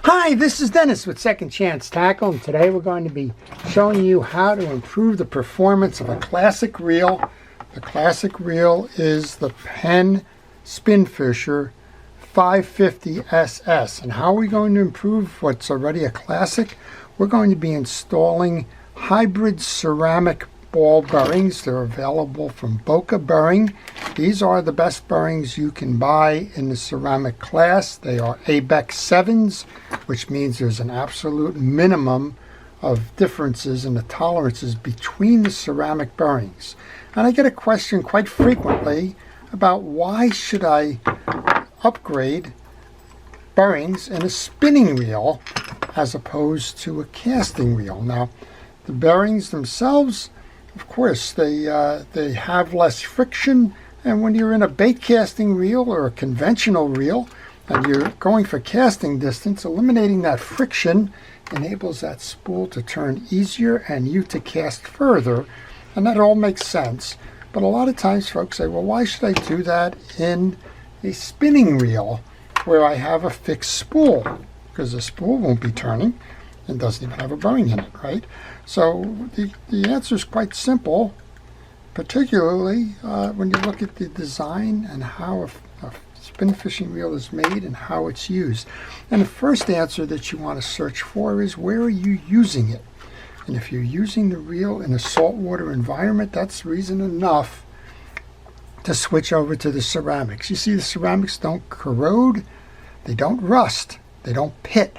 Hi, this is Dennis with Second Chance Tackle, and today we're going to be showing you how to improve the performance of a classic reel. The classic reel is the Penn Spinfisher 550 SS. And how are we going to improve what's already a classic? We're going to be installing hybrid ceramic ball bearings. They're available from Boca Bearings. These are the best bearings you can buy in the ceramic class. They are ABEC 7s, which means there's an absolute minimum of differences in the tolerances between the ceramic bearings. And I get a question quite frequently about why should I upgrade bearings in a spinning reel as opposed to a casting reel. Now, the bearings themselves, of course, they have less friction, and when you're in a bait casting reel or a conventional reel and you're going for casting distance, eliminating that friction enables that spool to turn easier and you to cast further, and that all makes sense. But a lot of times folks say, well, why should I do that in a spinning reel where I have a fixed spool? Because the spool won't be turning and doesn't even have a bearing in it, right? So the answer is quite simple, particularly when you look at the design and how a spin fishing reel is made and how it's used. And the first answer that you want to search for is, where are you using it? And if you're using the reel in a saltwater environment, that's reason enough to switch over to the ceramics. You see, the ceramics don't corrode, they don't rust, they don't pit.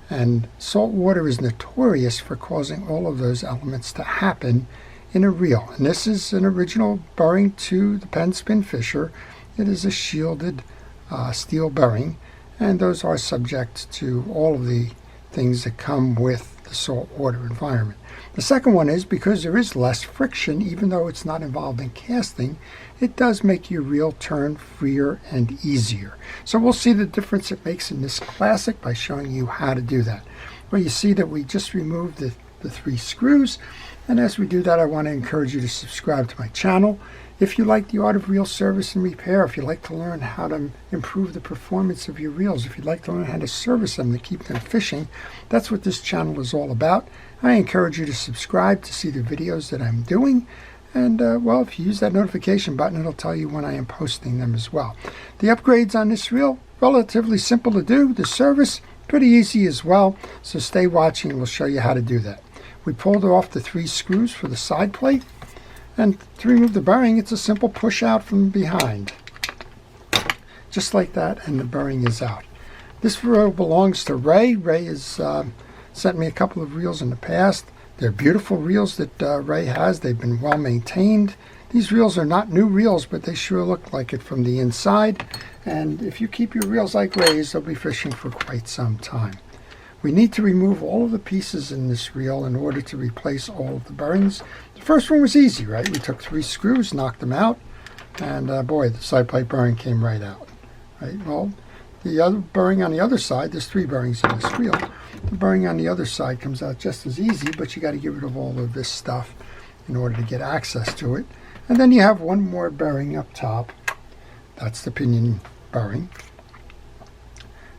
And salt water is notorious for causing all of those elements to happen in a reel. And this is an original bearing to the Penn Spinfisher. It is a shielded steel bearing, and those are subject to all of the things that come with the saltwater environment. The second one is because there is less friction, even though it's not involved in casting, it does make your reel turn freer and easier. So we'll see the difference it makes in this classic by showing you how to do that. Well, you see that we just removed the 3 screws, and as we do that, I want to encourage you to subscribe to my channel. If you like the art of reel service and repair, if you'd like to learn how to improve the performance of your reels, if you'd like to learn how to service them to keep them fishing, that's what this channel is all about. I encourage you to subscribe to see the videos that I'm doing. And, well, if you use that notification button, it'll tell you when I am posting them as well. The upgrades on this reel, relatively simple to do. The service, pretty easy as well. So stay watching and we'll show you how to do that. We pulled off the 3 screws for the side plate. And to remove the bearing, it's a simple push out from behind. Just like that, and the bearing is out. This reel belongs to Ray. Ray has sent me a couple of reels in the past. They're beautiful reels that Ray has. They've been well maintained. These reels are not new reels, but they sure look like it from the inside. And if you keep your reels like Ray's, they'll be fishing for quite some time. We need to remove all of the pieces in this reel in order to replace all of the bearings. The first one was easy, right? We took 3 screws, knocked them out, and boy, the side plate bearing came right out. Right? Well, the other bearing on the other side, there's 3 bearings in this reel. The bearing on the other side comes out just as easy, but you got to get rid of all of this stuff in order to get access to it. And then you have one more bearing up top. That's the pinion bearing.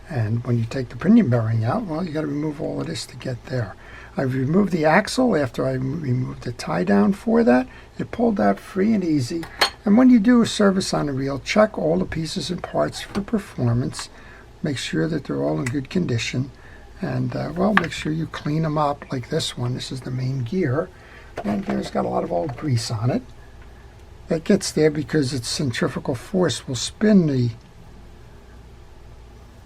And when you take the pinion bearing out, well, you got to remove all of this to get there. I've removed the axle after I removed the tie down for that. It pulled out free and easy. And when you do a service on the reel, check all the pieces and parts for performance. Make sure that they're all in good condition. And, well, make sure you clean them up like this one. This is the main gear. And there's got a lot of old grease on it. That gets there because its centrifugal force will spin the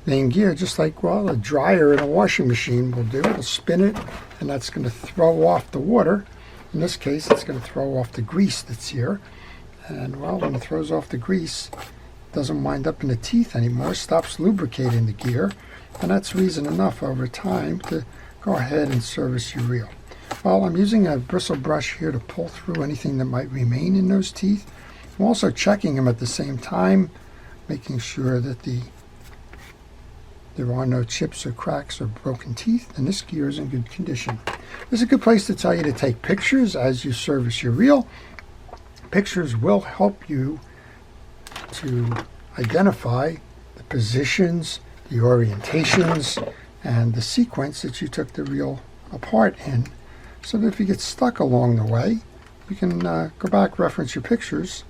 main gear, just like, well, a dryer in a washing machine will do. It'll spin it, and that's going to throw off the water. In this case, it's going to throw off the grease that's here. And, well, when it throws off the grease, it doesn't wind up in the teeth anymore, stops lubricating the gear, and that's reason enough over time to go ahead and service your reel. Well, I'm using a bristle brush here to pull through anything that might remain in those teeth. I'm also checking them at the same time, making sure that there are no chips or cracks or broken teeth, and this gear is in good condition. This is a good place to tell you to take pictures as you service your reel. Pictures will help you to identify the positions, the orientations, and the sequence that you took the reel apart in, so that if you get stuck along the way, you can go back, reference your pictures,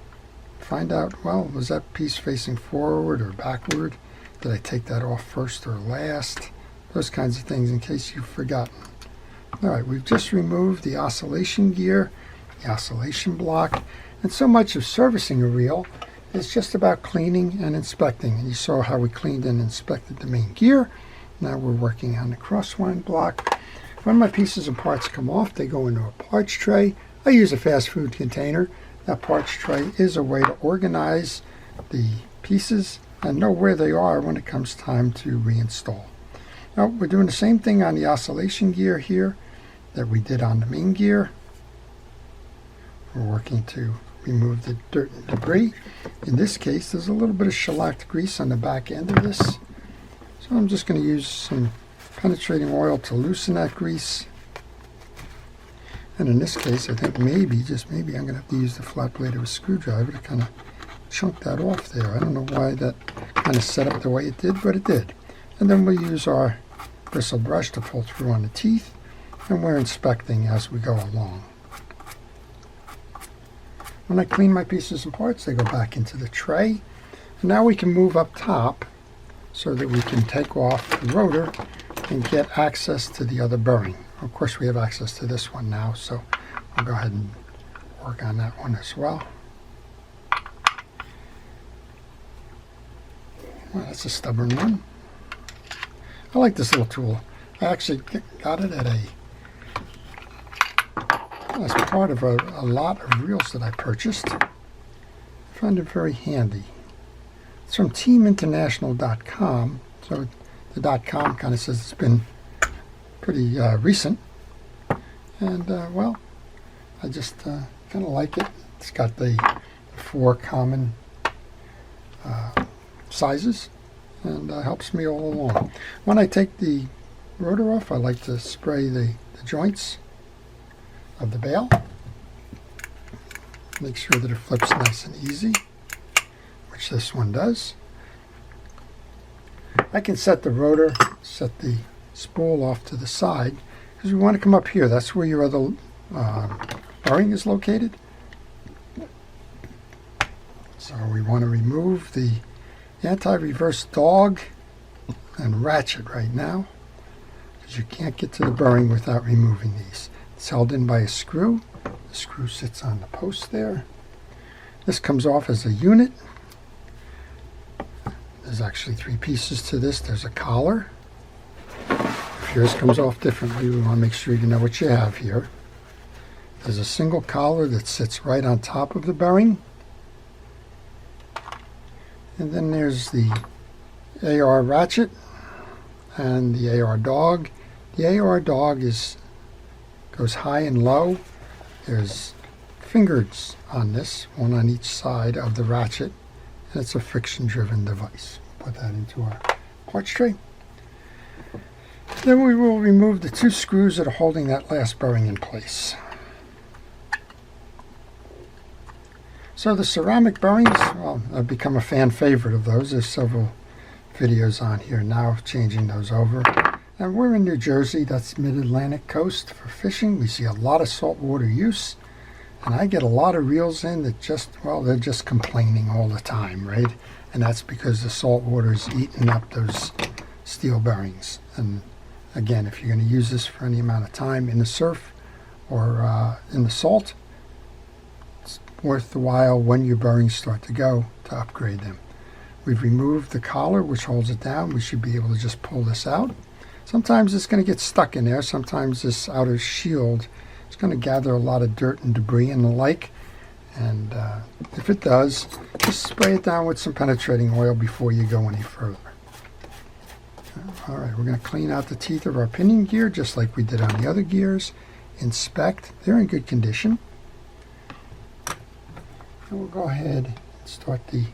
find out, well, was that piece facing forward or backward? Did I take that off first or last? Those kinds of things in case you've forgotten. All right, we've just removed the oscillation gear, the oscillation block, and so much of servicing a reel is just about cleaning and inspecting. And you saw how we cleaned and inspected the main gear. Now we're working on the crosswind block. When my pieces and parts come off, they go into a parts tray. I use a fast food container. That parts tray is a way to organize the pieces and know where they are when it comes time to reinstall. Now we're doing the same thing on the oscillation gear here that we did on the main gear. We're working to remove the dirt and debris. In this case, there's a little bit of shellacked grease on the back end of this. So I'm just going to use some penetrating oil to loosen that grease. And in this case, I think maybe, just maybe, I'm going to have to use the flat blade of a screwdriver to kind of chunk that off there. I don't know why that kind of set up the way it did, but it did. And then we'll use our bristle brush to pull through on the teeth, and we're inspecting as we go along. When I clean my pieces and parts, they go back into the tray. And now we can move up top so that we can take off the rotor and get access to the other bearing. Of course, we have access to this one now, so we'll go ahead and work on that one as well. Well, that's a stubborn one. I like this little tool. I actually got it at as part of a lot of reels that I purchased. I found it very handy. It's from teaminternational.com, so the .com kind of says it's been pretty recent, and well, I just kind of like it. It's got the 4 common sizes, and helps me all along. When I take the rotor off, I like to spray the joints of the bail. Make sure that it flips nice and easy, which this one does. I can set the rotor, set the spool off to the side, because we want to come up here. That's where your other bearing is located. So we want to remove the anti-reverse dog and ratchet right now, because you can't get to the bearing without removing these. It's held in by a screw. The screw sits on the post there. This comes off as a unit. There's actually 3 pieces to this. There's a collar. If yours comes off differently, we want to make sure you know what you have here. There's a single collar that sits right on top of the bearing. And then there's the AR ratchet and the AR dog. The AR dog goes high and low. There's fingers on this, one on each side of the ratchet, and it's a friction-driven device. Put that into our parts tray. Then we will remove the 2 screws that are holding that last bearing in place. So the ceramic bearings, well, I've become a fan favorite of those. There's several videos on here now changing those over. And we're in New Jersey, that's mid-Atlantic coast for fishing. We see a lot of saltwater use. And I get a lot of reels in that just, well, they're just complaining all the time, right? And that's because the salt water is eating up those steel bearings. And again, if you're going to use this for any amount of time in the surf or in the salt, it's worth the while when your bearings start to go to upgrade them. We've removed the collar, which holds it down. We should be able to just pull this out. Sometimes it's going to get stuck in there. Sometimes this outer shield is going to gather a lot of dirt and debris and the like. And if it does, just spray it down with some penetrating oil before you go any further. All right, we're going to clean out the teeth of our pinion gear just like we did on the other gears. Inspect. They're in good condition. And we'll go ahead and start the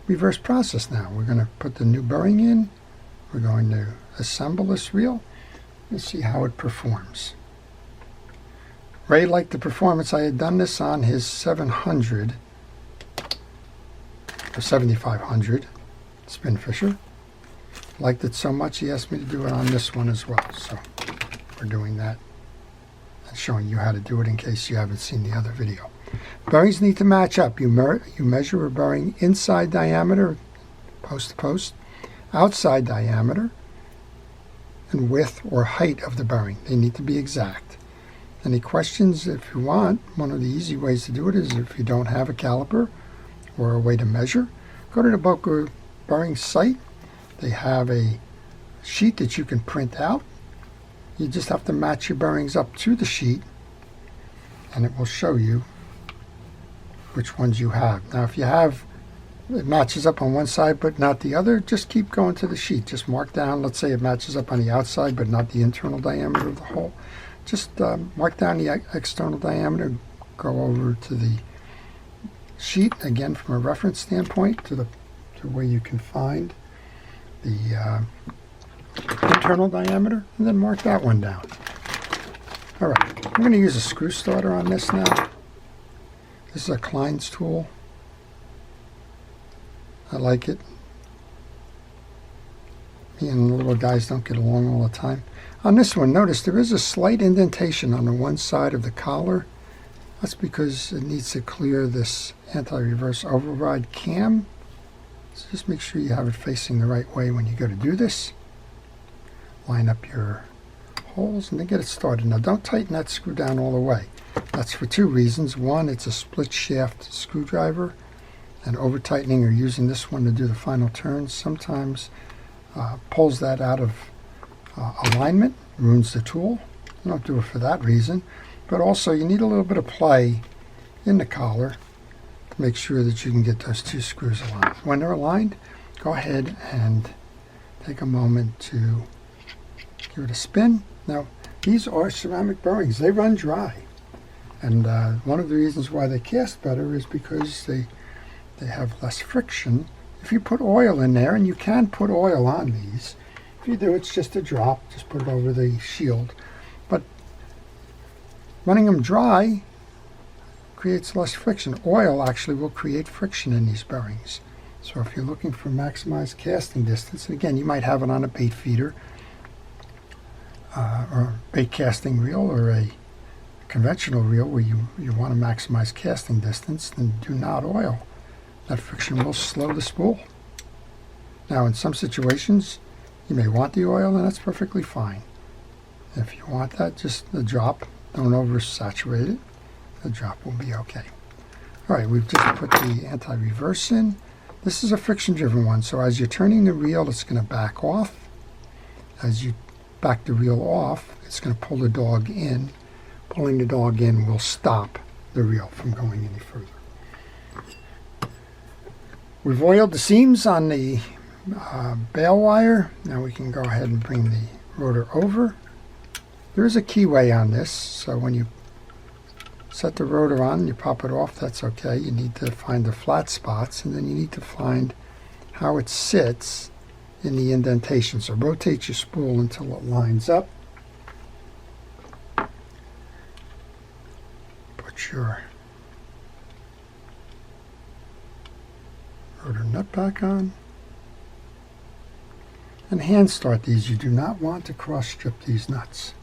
reverse process now. We're going to put the new bearing in. We're going to assemble this reel and see how it performs. Ray liked the performance. I had done this on his 700 or 7500 Spinfisher, liked it so much he asked me to do it on this one as well. So we're doing that and showing you how to do it in case you haven't seen the other video. Bearings need to match up. You measure a bearing inside diameter, post to post, outside diameter, and width or height of the bearing. They need to be exact. Any questions, if you want, one of the easy ways to do it is if you don't have a caliper or a way to measure, go to the Boca Bearings site. They have a sheet that you can print out. You just have to match your bearings up to the sheet and it will show you which ones you have. Now if you have it matches up on one side but not the other, just keep going to the sheet. Just mark down, let's say it matches up on the outside but not the internal diameter of the hole. Just mark down the external diameter, go over to the sheet, again from a reference standpoint, to where you can find the internal diameter, and then mark that one down. Alright, I'm going to use a screw starter on this now. This is a Klein's tool. I like it. Me and the little guys don't get along all the time. On this one, notice there is a slight indentation on the one side of the collar. That's because it needs to clear this anti-reverse override cam. So just make sure you have it facing the right way when you go to do this. Line up your holes and then get it started. Now don't tighten that screw down all the way. That's for two reasons. One, it's a split shaft screwdriver, and over tightening or using this one to do the final turns sometimes pulls that out of alignment, ruins the tool. Don't do it for that reason, but also you need a little bit of play in the collar to make sure that you can get those two screws aligned. When they're aligned, go ahead and take a moment to give it a spin. Now these are ceramic bearings. They run dry, and one of the reasons why they cast better is because they have less friction. If you put oil in there, and you can put oil on these, if you do, it's just a drop, just put it over the shield. But running them dry creates less friction. Oil actually will create friction in these bearings. So if you're looking for maximized casting distance, and again, you might have it on a bait feeder, or bait casting reel, or a conventional reel where you want to maximize casting distance, then do not oil. That friction will slow the spool. Now in some situations you may want the oil, and that's perfectly fine. If you want that, just the drop, don't oversaturate it. The drop will be okay. Alright, we've just put the anti-reverse in. This is a friction driven one, so as you're turning the reel it's going to back off. As you back the reel off, it's going to pull the dog in. Pulling the dog in will stop the reel from going any further. We've oiled the seams on the bail wire. Now we can go ahead and bring the rotor over. There is a keyway on this, so when you set the rotor on and you pop it off, that's okay. You need to find the flat spots, and then you need to find how it sits in the indentation. So rotate your spool until it lines up. Put your rotor nut back on, and hand start these. You do not want to cross strip these nuts.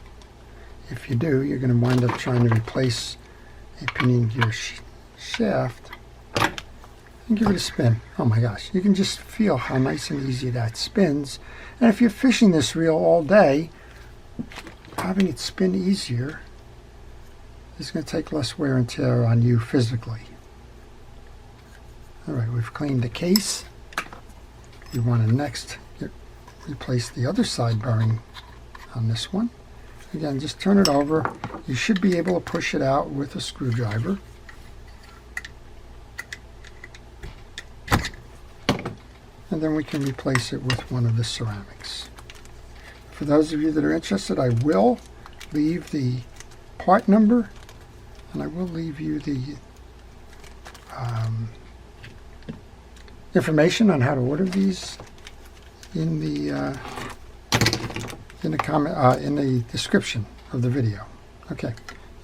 If you do, you're going to wind up trying to replace a pinion gear shaft. And give it a spin. Oh my gosh, you can just feel how nice and easy that spins. And if you're fishing this reel all day, having it spin easier is going to take less wear and tear on you physically. Alright, we've cleaned the case. You want to next replace the other side bearing on this one. Again, just turn it over. You should be able to push it out with a screwdriver. And then we can replace it with one of the ceramics. For those of you that are interested, I will leave the part number, and I will leave you the information on how to order these in the description of the video. Okay,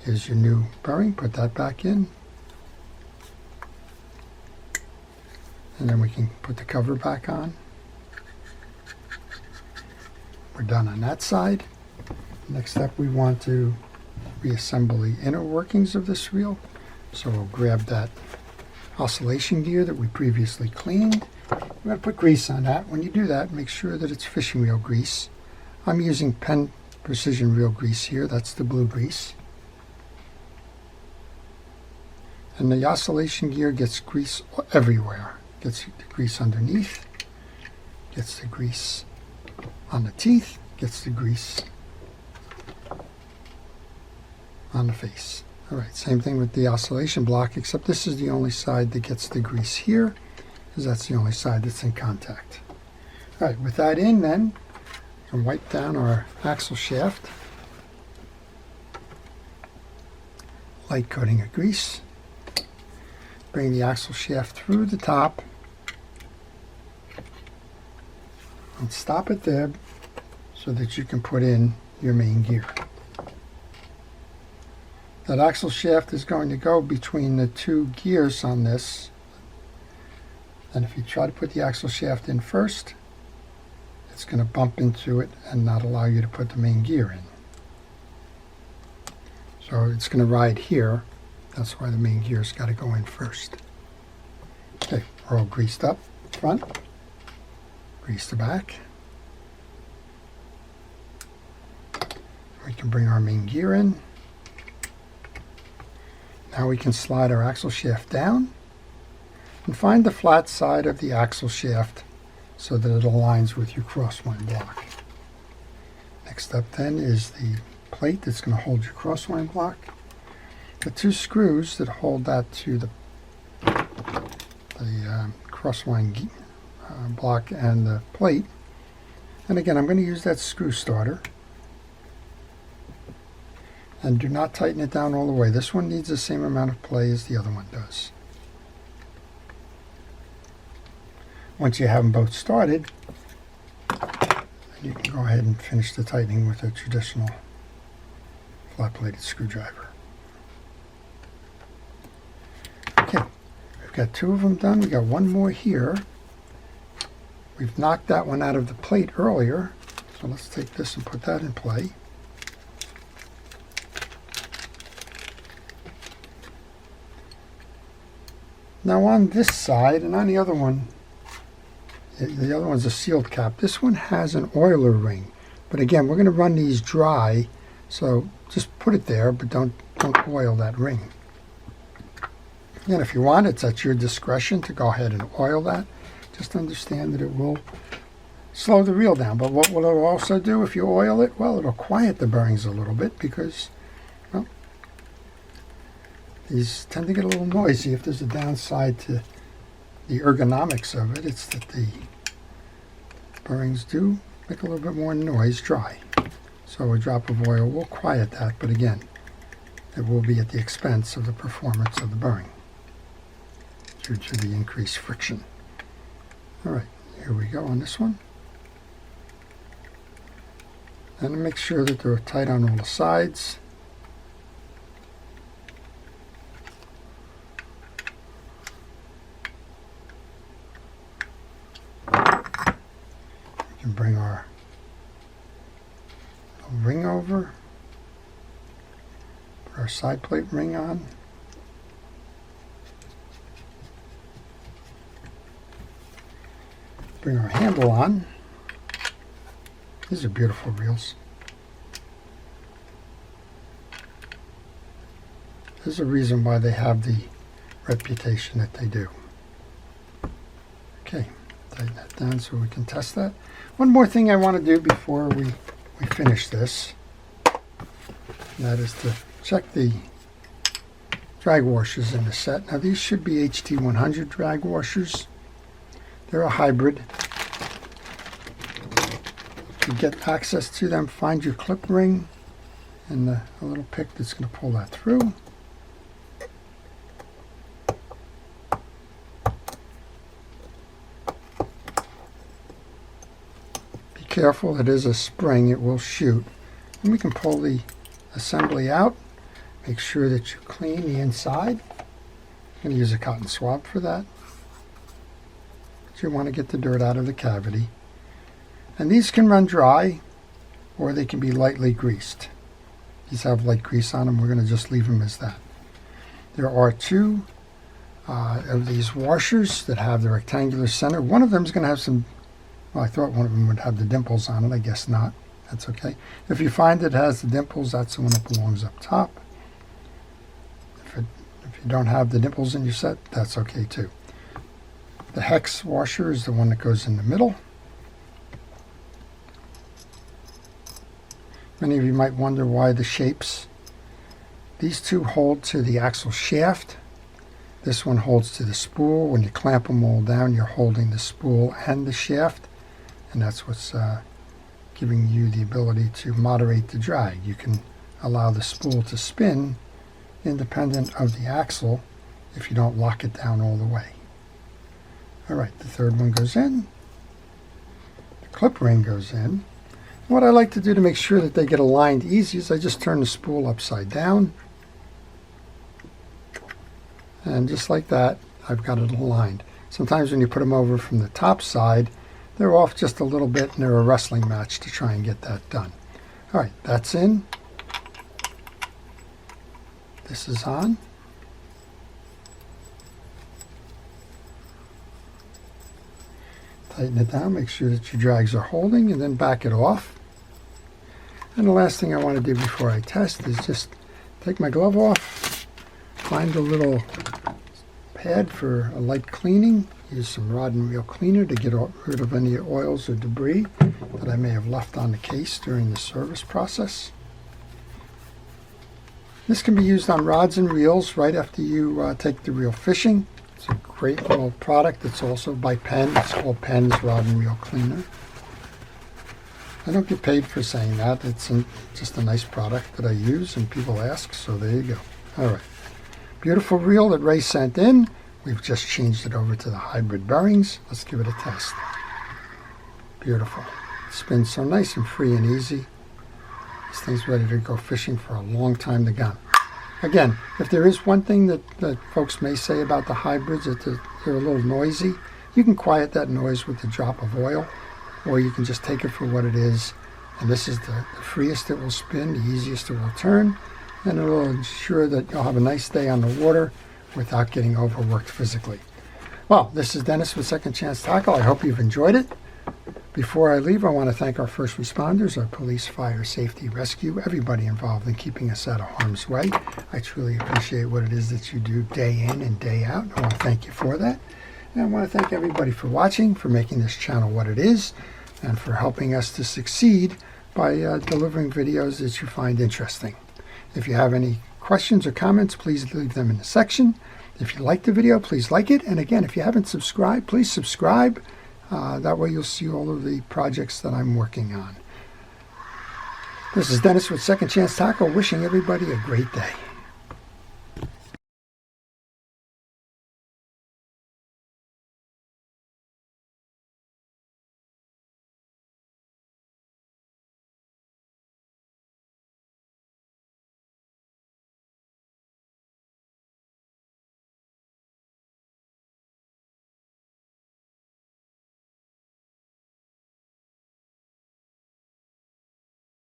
here's your new bearing. Put that back in, and then we can put the cover back on. We're done on that side. Next up, we want to reassemble the inner workings of this reel. So we'll grab that oscillation gear that we previously cleaned. We're going to put grease on that. When you do that, make sure that it's fishing reel grease. I'm using Penn Precision reel grease here. That's the blue grease. And the oscillation gear gets grease everywhere. Gets the grease underneath, gets the grease on the teeth, gets the grease on the face. Alright, same thing with the oscillation block, except this is the only side that gets the grease here, because that's the only side that's in contact. Alright, with that in then, we can wipe down our axle shaft. Light coating of grease. Bring the axle shaft through the top and stop it there so that you can put in your main gear. That axle shaft is going to go between the two gears on this, and if you try to put the axle shaft in first, it's going to bump into it and not allow you to put the main gear in. So it's going to ride here. That's why the main gear's got to go in first. Okay, we're all greased up front. Grease the back. We can bring our main gear in. Now we can slide our axle shaft down and find the flat side of the axle shaft so that it aligns with your crosswind block. Next up then is the plate that's going to hold your crosswind block. The two screws that hold that to the crosswind block and the plate. And again, I'm going to use that screw starter. And do not tighten it down all the way. This one needs the same amount of play as the other one does. Once you have them both started, you can go ahead and finish the tightening with a traditional flat-bladed screwdriver. Okay, we've got two of them done. We've got one more here. We've knocked that one out of the plate earlier, so let's take this and put that in play. Now on this side and on the other one, the other one's a sealed cap. This one has an oiler ring, but again, we're going to run these dry, so just put it there, but don't oil that ring. And if you want, it's at your discretion to go ahead and oil that. Just understand that it will slow the reel down. But what will it also do if you oil it? Well, it'll quiet the bearings a little bit because, well, these tend to get a little noisy. If there's a downside to the ergonomics of it, it's that the bearings do make a little bit more noise dry. So a drop of oil will quiet that, but again, it will be at the expense of the performance of the bearing due to the increased friction. All right, here we go on this one. And make sure that they're tight on all the sides. We can bring our ring over, put our side plate ring on. Bring our handle on. These are beautiful reels. There's a reason why they have the reputation that they do. Okay, tighten that down so we can test that. One more thing I want to do before we finish this, and that is to check the drag washers in the set. Now these should be HT100 drag washers. They're a hybrid. To get access to them, find your clip ring and a little pick that's going to pull that through. Be careful, it is a spring, it will shoot. And we can pull the assembly out. Make sure that you clean the inside. I'm going to use a cotton swab for that. You want to get the dirt out of the cavity. And these can run dry. or they can be lightly greased. These have light grease on them. We're going to just leave them as that. There are two of these washers that have the rectangular center. One of them is going to have some, well, I thought one of them would have the dimples on it. I guess not. That's okay. If you find it has the dimples, that's the one that belongs up top. If you don't have the dimples in your set, that's okay too. The hex washer is the one that goes in the middle. Many of you might wonder why the shapes. These two hold to the axle shaft. This one holds to the spool. When you clamp them all down, you're holding the spool and the shaft, and that's what's giving you the ability to moderate the drag. You can allow the spool to spin independent of the axle if you don't lock it down all the way. Alright, the third one goes in. The clip ring goes in. What I like to do to make sure that they get aligned easy is I just turn the spool upside down. And just like that, I've got it aligned. Sometimes when you put them over from the top side, they're off just a little bit and they're a wrestling match to try and get that done. Alright, that's in. This is on. Tighten it down, make sure that your drags are holding, and then back it off. And the last thing I want to do before I test is just take my glove off, find a little pad for a light cleaning, use some rod and reel cleaner to get rid of any oils or debris that I may have left on the case during the service process. This can be used on rods and reels right after you take the reel fishing. It's a great little product. It's also by Penn. It's called Penn's Rod and Reel Cleaner. I don't get paid for saying that. It's just a nice product that I use and people ask, so there you go. Alright. Beautiful reel that Ray sent in. We've just changed it over to the Hybrid Bearings. Let's give it a test. Beautiful. It spins so nice and free and easy. This thing's ready to go fishing for a long time to come. Again, if there is one thing that folks may say about the hybrids, that they're a little noisy, you can quiet that noise with a drop of oil, or you can just take it for what it is. And this is the freest it will spin, the easiest it will turn, and it will ensure that you'll have a nice day on the water without getting overworked physically. Well, this is Dennis with Second Chance Tackle. I hope you've enjoyed it. Before I leave, I want to thank our first responders, our police, fire, safety, rescue, everybody involved in keeping us out of harm's way. I truly appreciate what it is that you do day in and day out. I want to thank you for that. And I want to thank everybody for watching, for making this channel what it is, and for helping us to succeed by delivering videos that you find interesting. If you have any questions or comments, please leave them in the section. If you like the video, please like it. And again, if you haven't subscribed, please subscribe. That way you'll see all of the projects that I'm working on. This is Dennis with Second Chance Tackle, wishing everybody a great day.